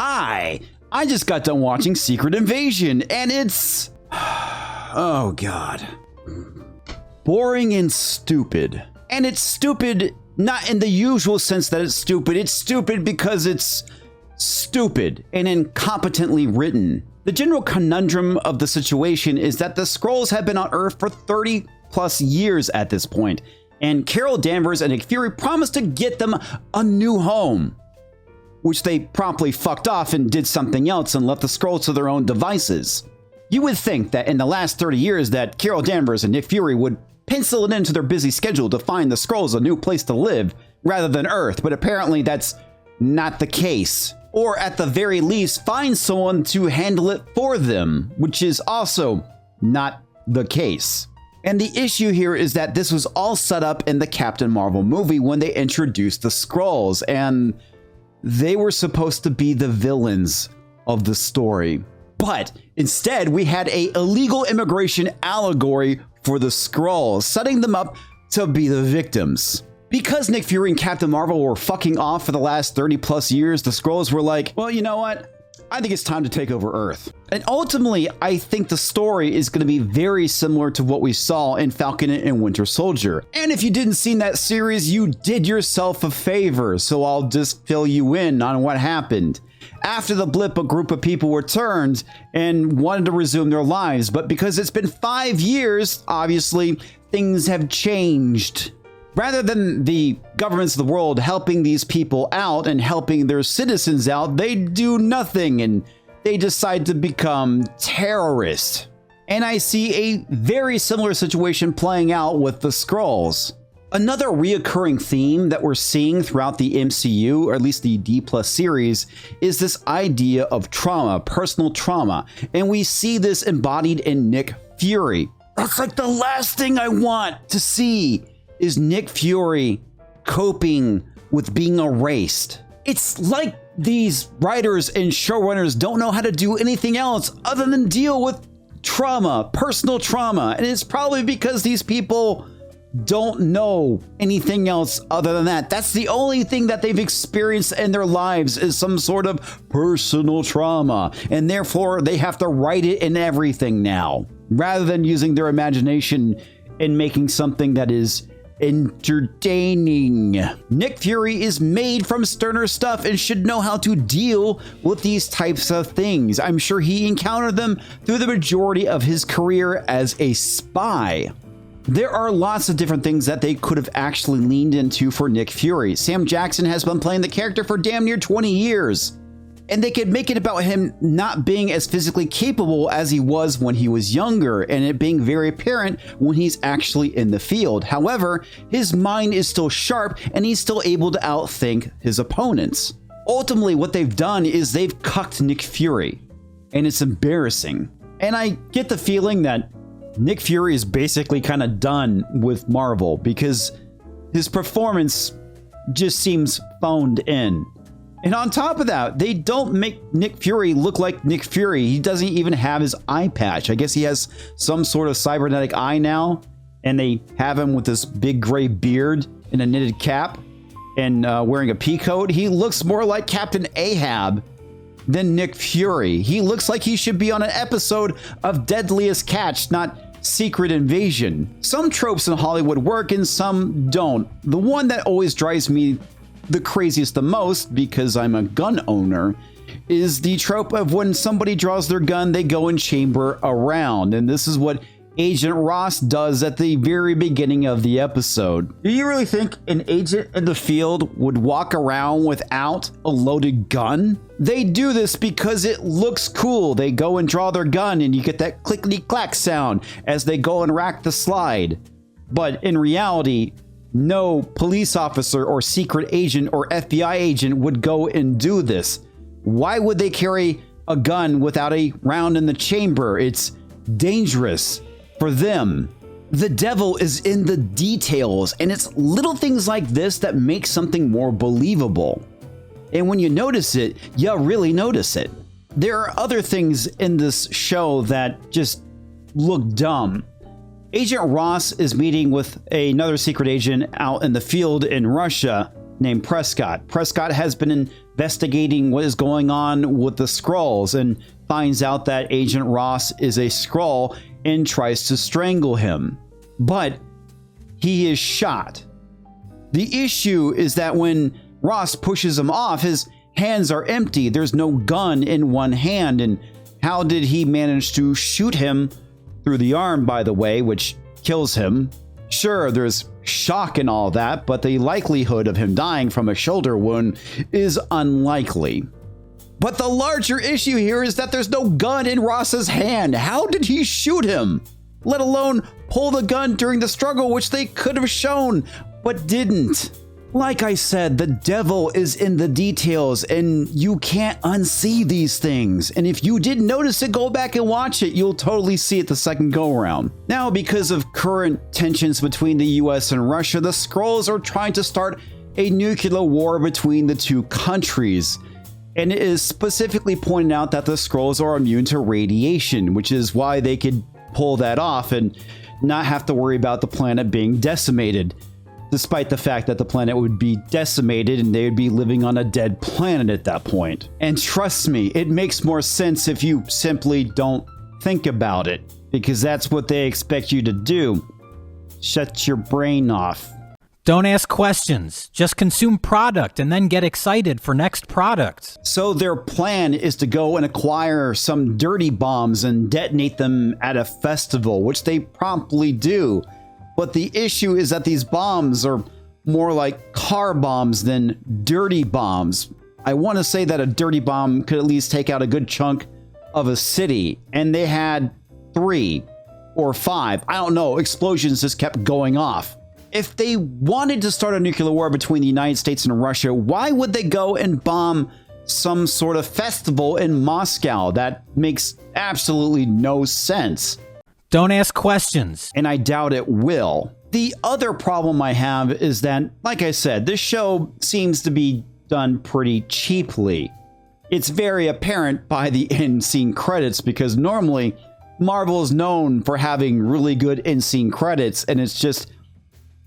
Hi! I just got done watching Secret Invasion, and it's... oh god. Boring and stupid. And it's stupid not in the usual sense that it's stupid because it's stupid and incompetently written. The general conundrum of the situation is that the Skrulls have been on Earth for 30 plus years at this point, and Carol Danvers and Nick Fury promised to get them a new home, which they promptly fucked off and did something else and left the Skrulls to their own devices. You would think that in the last 30 years that Carol Danvers and Nick Fury would pencil it into their busy schedule to find the Skrulls a new place to live rather than Earth, but apparently that's not the case. Or at the very least, find someone to handle it for them, which is also not the case. And the issue here is that this was all set up in the Captain Marvel movie when they introduced the Skrulls, and they were supposed to be the villains of the story. But instead, we had an illegal immigration allegory for the Skrulls, setting them up to be the victims. Because Nick Fury and Captain Marvel were fucking off for the last 30 plus years, the Skrulls were like, well, you know what? I think it's time to take over Earth. And ultimately, I think the story is going to be very similar to what we saw in Falcon and Winter Soldier. And if you didn't see that series, you did yourself a favor, so I'll just fill you in on what happened. After the blip, a group of people returned and wanted to resume their lives, but because it's been 5 years, obviously, things have changed. Rather than the governments of the world helping these people out and helping their citizens out, they do nothing and they decide to become terrorists. And I see a very similar situation playing out with the Skrulls. Another reoccurring theme that we're seeing throughout the MCU, or at least the D+ series, is this idea of trauma, personal trauma. And we see this embodied in Nick Fury. That's like the last thing I want to see is Nick Fury coping with being erased. It's like these writers and showrunners don't know how to do anything else other than deal with trauma, personal trauma. And it's probably because these people don't know anything else other than that. That's the only thing that they've experienced in their lives is some sort of personal trauma. And therefore they have to write it in everything now, rather than using their imagination and making something that is entertaining. Nick Fury is made from sterner stuff and should know how to deal with these types of things. I'm sure he encountered them through the majority of his career as a spy. There are lots of different things that they could have actually leaned into for Nick Fury. Sam Jackson has been playing the character for damn near 20 years. And they could make it about him not being as physically capable as he was when he was younger, and it being very apparent when he's actually in the field. However, his mind is still sharp and he's still able to outthink his opponents. Ultimately, what they've done is they've cucked Nick Fury, and it's embarrassing. And I get the feeling that Nick Fury is basically kind of done with Marvel because his performance just seems phoned in. And on top of that, they don't make Nick Fury look like Nick Fury. He doesn't even have his eye patch. I guess he has some sort of cybernetic eye now, and they have him with this big gray beard and a knitted cap and wearing a pea coat. He looks more like Captain Ahab than Nick Fury. He looks like he should be on an episode of Deadliest Catch, not Secret Invasion. Some tropes in Hollywood work and some don't. The one that always drives me the craziest the most, because I'm a gun owner, is the trope of when somebody draws their gun, they go and chamber around. And this is what Agent Ross does at the very beginning of the episode. Do you really think an agent in the field would walk around without a loaded gun? They do this because it looks cool. They go and draw their gun and you get that clickety-clack sound as they go and rack the slide. But in reality, no police officer or secret agent or FBI agent would go and do this. Why would they carry a gun without a round in the chamber? It's dangerous for them. The devil is in the details, and it's little things like this that make something more believable. And when you notice it, you really notice it. There are other things in this show that just look dumb. Agent Ross is meeting with another secret agent out in the field in Russia named Prescott. Prescott has been investigating what is going on with the Skrulls and finds out that Agent Ross is a Skrull and tries to strangle him. But he is shot. The issue is that when Ross pushes him off, his hands are empty. There's no gun in one hand. And how did he manage to shoot him through the arm, by the way, which kills him? Sure, there's shock and all that, but the likelihood of him dying from a shoulder wound is unlikely. But the larger issue here is that there's no gun in Ross's hand. How did he shoot him? Let alone pull the gun during the struggle, which they could have shown, but didn't. Like I said, the devil is in the details, and you can't unsee these things. And if you didn't notice it, go back and watch it. You'll totally see it the second go around. Now, because of current tensions between the US and Russia, the Skrulls are trying to start a nuclear war between the two countries. And it is specifically pointed out that the Skrulls are immune to radiation, which is why they could pull that off and not have to worry about the planet being decimated, despite the fact that the planet would be decimated and they would be living on a dead planet at that point. And trust me, it makes more sense if you simply don't think about it, because that's what they expect you to do. Shut your brain off. Don't ask questions. Just consume product and then get excited for next product. So their plan is to go and acquire some dirty bombs and detonate them at a festival, which they promptly do. But the issue is that these bombs are more like car bombs than dirty bombs. I want to say that a dirty bomb could at least take out a good chunk of a city, and they had 3 or 5. I don't know, explosions just kept going off. If they wanted to start a nuclear war between the United States and Russia, why would they go and bomb some sort of festival in Moscow? That makes absolutely no sense. Don't ask questions. And I doubt it will. The other problem I have is that, like I said, this show seems to be done pretty cheaply. It's very apparent by the end scene credits, because normally Marvel is known for having really good end scene credits, and it's just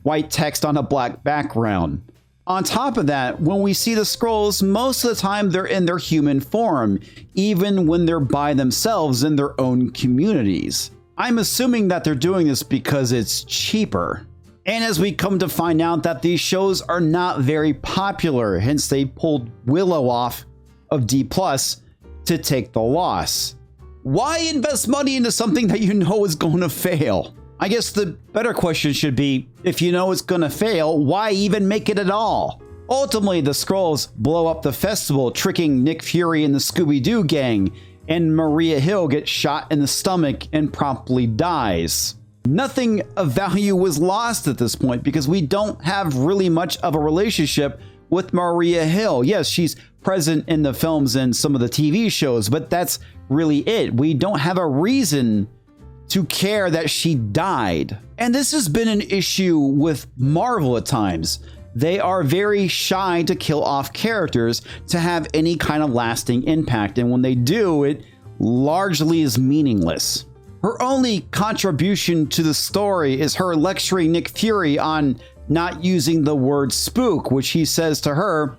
white text on a black background. On top of that, when we see the Skrulls, most of the time they're in their human form, even when they're by themselves in their own communities. I'm assuming that they're doing this because it's cheaper. And as we come to find out that these shows are not very popular, hence they pulled Willow off of D+ to take the loss. Why invest money into something that you know is going to fail? I guess the better question should be, if you know it's gonna fail, why even make it at all? Ultimately, the Skrulls blow up the festival, tricking Nick Fury and the Scooby-Doo gang, and Maria Hill gets shot in the stomach and promptly dies. Nothing of value was lost at this point, because we don't have really much of a relationship with Maria Hill. Yes, she's present in the films and some of the TV shows, but that's really it. We don't have a reason to care that she died. And this has been an issue with Marvel at times. They are very shy to kill off characters to have any kind of lasting impact, and when they do, it largely is meaningless. Her only contribution to the story is her lecturing Nick Fury on not using the word spook, which he says to her,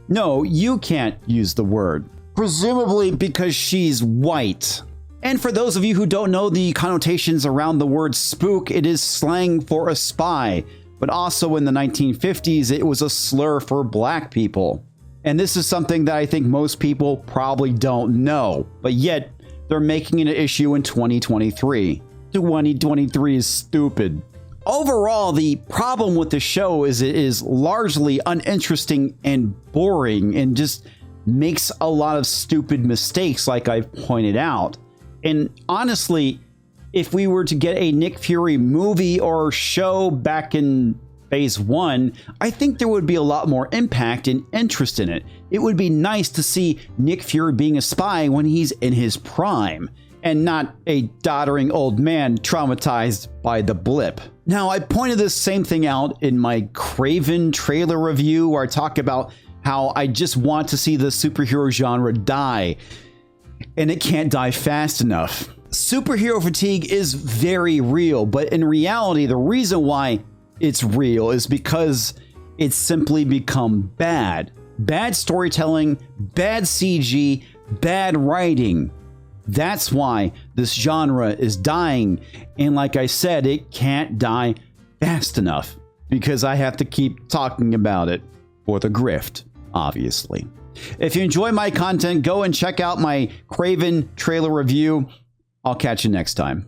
"No, you can't use the word." Presumably because she's white. And for those of you who don't know the connotations around the word spook, it is slang for a spy, but also in the 1950s, it was a slur for black people. And this is something that I think most people probably don't know, but yet they're making it an issue in 2023. 2023 is stupid. Overall, the problem with the show is it is largely uninteresting and boring and just makes a lot of stupid mistakes, like I've pointed out. And honestly, if we were to get a Nick Fury movie or show back in Phase 1, I think there would be a lot more impact and interest in it. It would be nice to see Nick Fury being a spy when he's in his prime, and not a doddering old man traumatized by the blip. Now, I pointed this same thing out in my Craven trailer review, where I talk about how I just want to see the superhero genre die, and it can't die fast enough. Superhero fatigue is very real, but in reality, the reason why it's real is because it's simply become bad. bad storytelling, bad CG, bad writing. That's why this genre is dying. And like I said, it can't die fast enough because I have to keep talking about it for the grift, obviously. If you enjoy my content, go and check out my Craven trailer review. I'll catch you next time.